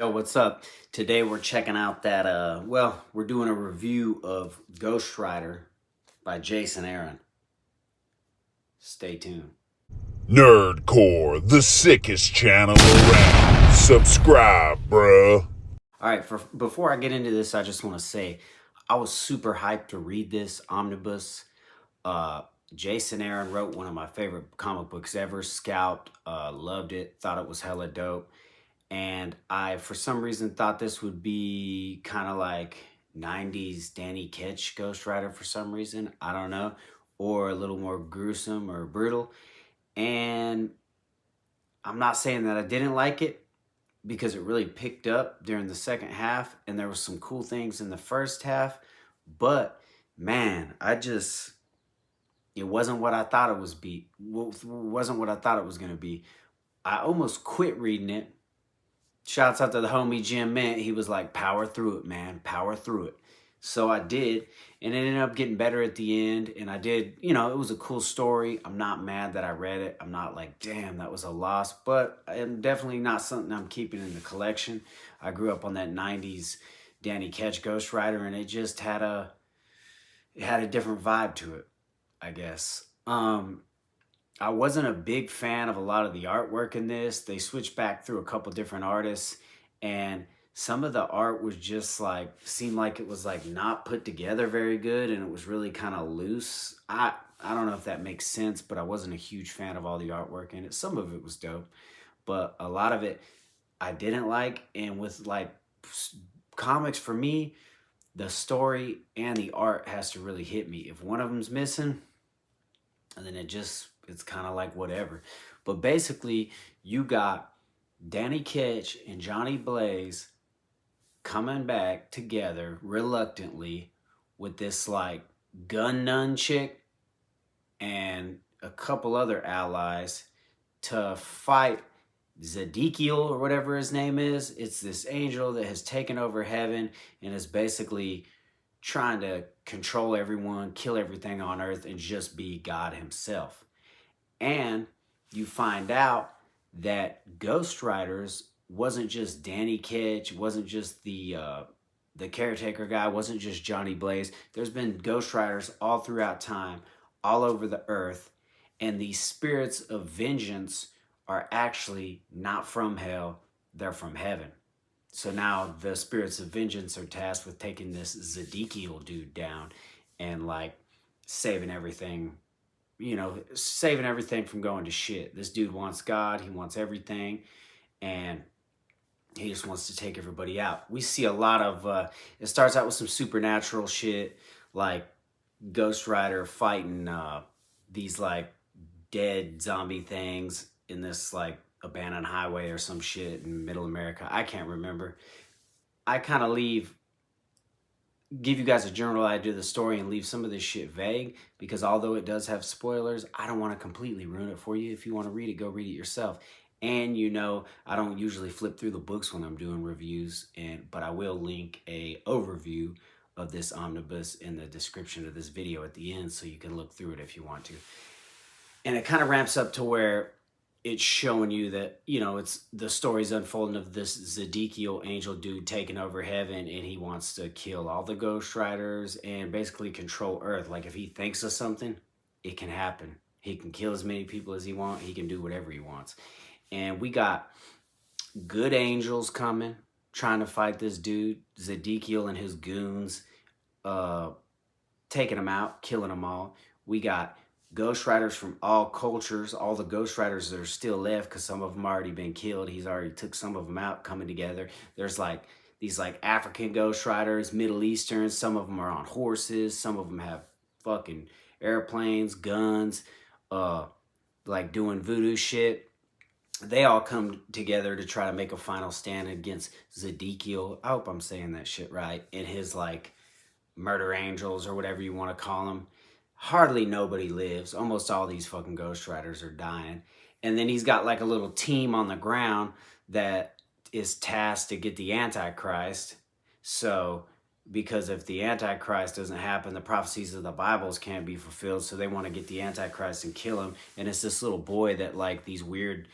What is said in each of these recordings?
Yo, what's up? Today we're checking out that, we're doing a review of Ghost Rider by Jason Aaron. Stay tuned. Nerdcore, the sickest channel around. Subscribe, bruh. All right, before I get into this, I just want to say I was super hyped to read this Omnibus. Jason Aaron wrote one of my favorite comic books ever, Scout. Loved it, thought it was hella dope. And I, for some reason, thought this would be kind of like 90s Danny Ketch Ghost Rider for some reason. I don't know. Or a little more gruesome or brutal. And I'm not saying that I didn't like it because it really picked up during the second half and there was some cool things in the first half. But man, it wasn't what I thought it was wasn't what I thought it was going to be. I almost quit reading it. Shouts out to the homie Jim Mint. He was like, power through it, man. Power through it. So I did. And it ended up getting better at the end. And I did, it was a cool story. I'm not mad that I read it. I'm not like, damn, that was a loss. But I'm definitely not something I'm keeping in the collection. I grew up on that 90s Danny Ketch Ghost Rider. And it just had a different vibe to it, I guess. I wasn't a big fan of a lot of the artwork in this. They switched back through a couple different artists, and some of the art was just like, seemed like it was like not put together very good, and it was really kind of loose. I don't know if that makes sense, but I wasn't a huge fan of all the artwork in it. Some of it was dope, but a lot of it I didn't like. And with like comics, for me, the story and the art has to really hit me. If one of them's missing, and then it's kind of like whatever. But basically, you got Danny Ketch and Johnny Blaze coming back together reluctantly with this like gun nun chick and a couple other allies to fight Zadkiel or whatever his name is. It's this angel that has taken over heaven and is basically trying to control everyone, kill everything on earth, and just be God himself. And you find out that Ghost Riders wasn't just Danny Ketch, wasn't just the caretaker guy, wasn't just Johnny Blaze. There's been Ghost Riders all throughout time, all over the earth, and these spirits of vengeance are actually not from hell, they're from heaven. So now the spirits of vengeance are tasked with taking this Zadkiel dude down and like saving everything, saving everything from going to shit. This dude wants God, he wants everything, and he just wants to take everybody out. We see a lot of, it starts out with some supernatural shit, like Ghost Rider fighting these like dead zombie things in this like abandoned highway or some shit in middle America. I can't remember. I kind of give you guys a general idea of the story and leave some of this shit vague because although it does have spoilers, I don't want to completely ruin it for you. If you want to read it, go read it yourself. And I don't usually flip through the books when I'm doing reviews, but I will link a overview of this omnibus in the description of this video at the end so you can look through it if you want to. And it kind of ramps up to where it's showing you that, it's the story's unfolding of this Zadkiel angel dude taking over heaven, and he wants to kill all the Ghost Riders and basically control Earth. Like if he thinks of something, it can happen. He can kill as many people as he wants. He can do whatever he wants. And we got good angels coming, trying to fight this dude, Zadkiel and his goons, taking him out, killing them all. We got Ghost Riders from all cultures, all the Ghost Riders that are still left because some of them already been killed. He's already took some of them out, coming together. There's like these like African Ghost Riders, Middle Eastern. Some of them are on horses. Some of them have fucking airplanes, guns, like doing voodoo shit. They all come together to try to make a final stand against Zadkiel. I hope I'm saying that shit right. And his like murder angels or whatever you want to call them. Hardly nobody lives. Almost all these fucking Ghost Riders are dying. And then he's got like a little team on the ground that is tasked to get the Antichrist. So, because if the Antichrist doesn't happen, the prophecies of the Bibles can't be fulfilled. So they want to get the Antichrist and kill him. And it's this little boy that like these weird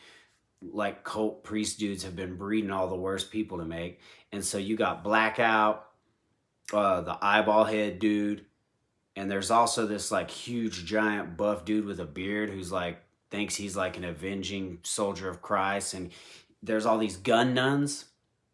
like cult priest dudes have been breeding all the worst people to make. And so you got Blackout, the eyeball head dude, and there's also this like huge giant buff dude with a beard who's like thinks he's like an avenging soldier of Christ. And there's all these gun nuns,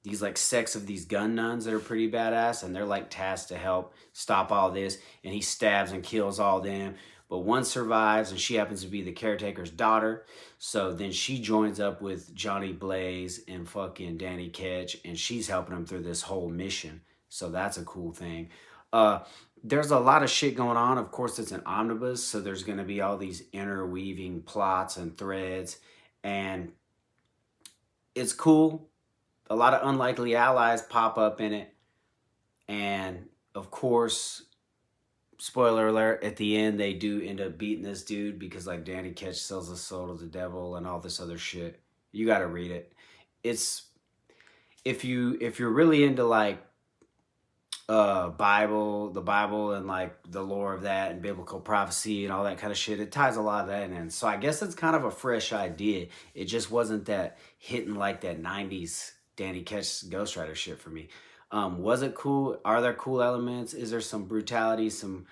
these like sects of these gun nuns that are pretty badass, and they're like tasked to help stop all this. And he stabs and kills all them, but one survives, and she happens to be the caretaker's daughter. So then she joins up with Johnny Blaze and fucking Danny Ketch, and she's helping him through this whole mission. So that's a cool thing. uh there's a lot of shit going on. Of course, it's an omnibus, so there's going to be all these interweaving plots and threads, and it's cool. A lot of unlikely allies pop up in it, and of course, spoiler alert, at the end they do end up beating this dude because like Danny Ketch sells his soul to the devil and all this other shit. You got to read it. It's if you're really into like the Bible and like the lore of that and biblical prophecy and all that kind of shit, it ties a lot of that in. So I guess it's kind of a fresh idea. It just wasn't that hitting like that 90s Danny Ketch Ghost Rider shit for me. Was it cool? Are there cool elements? Is there some brutality, some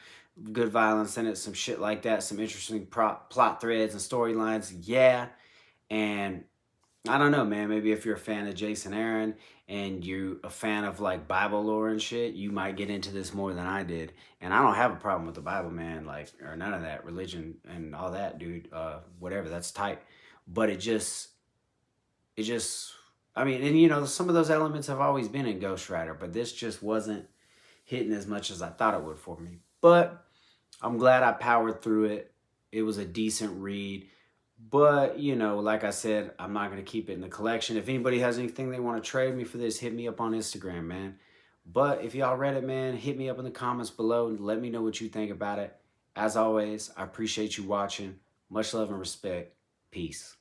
good violence in it, some shit like that, some interesting plot threads and storylines? Yeah. And I don't know, man. Maybe if you're a fan of Jason Aaron and you're a fan of like Bible lore and shit, you might get into this more than I did. And I don't have a problem with the Bible, man, like, or none of that religion and all that, dude. Whatever, that's tight. But it just, I mean, and you know, some of those elements have always been in Ghost Rider, but this just wasn't hitting as much as I thought it would for me. But I'm glad I powered through it. It was a decent read. But, you know, like I said, I'm not going to keep it in the collection. If anybody has anything they want to trade me for this, hit me up on Instagram, man. But if y'all read it, man, hit me up in the comments below and let me know what you think about it. As always, I appreciate you watching. Much love and respect. Peace.